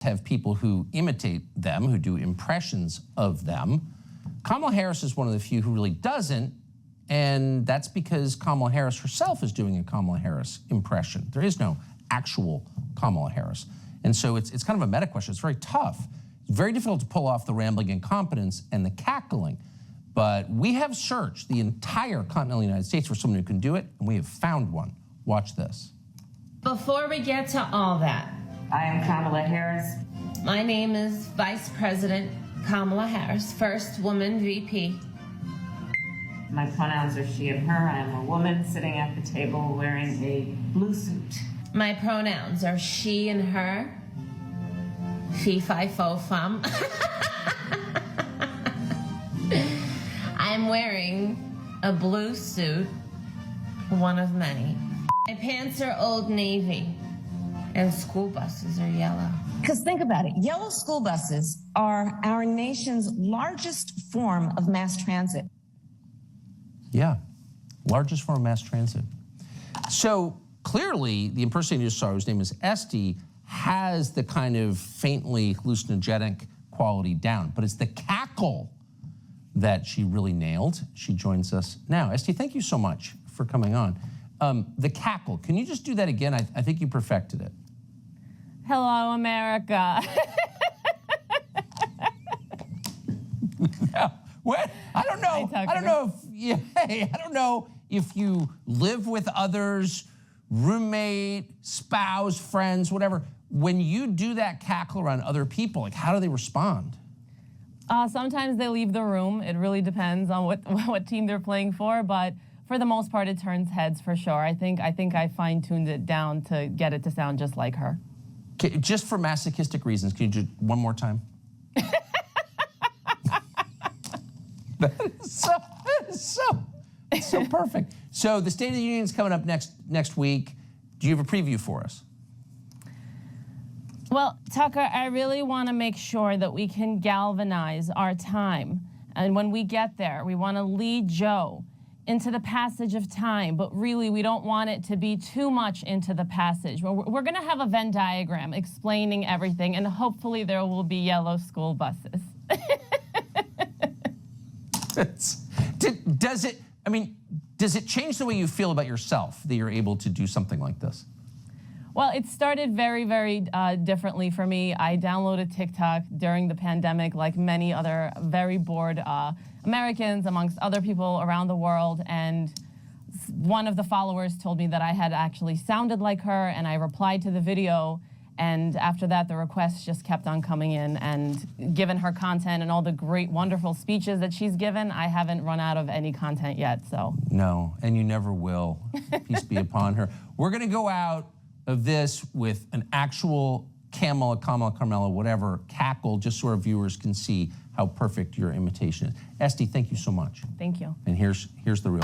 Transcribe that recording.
have people who imitate them, who do impressions of them. Kamala Harris is one of the few who really doesn't, and that's because Kamala Harris herself is doing a Kamala Harris impression. There is no actual Kamala Harris. And so it's kind of a meta question. It's very tough. It's very difficult to pull off the rambling incompetence and the cackling. But we have searched the entire continental United States for someone who can do it, and we have found one. Watch this. Before we get to all that, I am Kamala Harris. my name is Vice President Kamala Harris, first woman VP. My pronouns are she and her. I am a woman sitting at the table wearing a blue suit. My pronouns are she and her, fee, fi, fo, fum. I'm wearing a blue suit, one of many. My pants are Old Navy, and school buses are yellow. Because think about it, yellow school buses are our nation's largest form of mass transit. Yeah, largest form of mass transit. So clearly, the impersonator you saw, whose name is Esty, has the kind of faintly hallucinogenic quality down, but it's the cackle that she really nailed. She joins us now. Esty, thank you so much for coming on. The cackle, can you just do that again? I think you perfected it. Hello, America. Yeah. What? I don't know. I don't know if I don't know if you live with others, roommate, spouse, friends, whatever. When you do that cackle around other people, like how do they respond? Sometimes they leave the room. It really depends on what team they're playing for, but for the most part, it turns heads for sure. I think I fine-tuned it down to get it to sound just like her. Okay, just for masochistic reasons, can you do one more time? It's so perfect. So the State of the Union is coming up next week. Do you have a preview for us? Well, Tucker, I really want to make sure that we can galvanize our time. And when we get there, we want to lead Joe into the passage of time, but really we don't want it to be too much into the passage. We're going to have a Venn diagram explaining everything, and hopefully there will be yellow school buses. Does it change the way you feel about yourself that you're able to do something like this? Well, it started very, very differently for me. I downloaded TikTok during the pandemic, like many other very bored Americans, amongst other people around the world. And one of the followers told me that I had actually sounded like her, and I replied to the video. And after that, the requests just kept on coming in. And given her content and all the great, wonderful speeches that she's given, I haven't run out of any content yet, so. No, and you never will. Peace be upon her. We're going to go out of this with an actual Kamala, Carmela, whatever, cackle, just so our viewers can see how perfect your imitation is. Esty, thank you so much. Thank you. And here's the real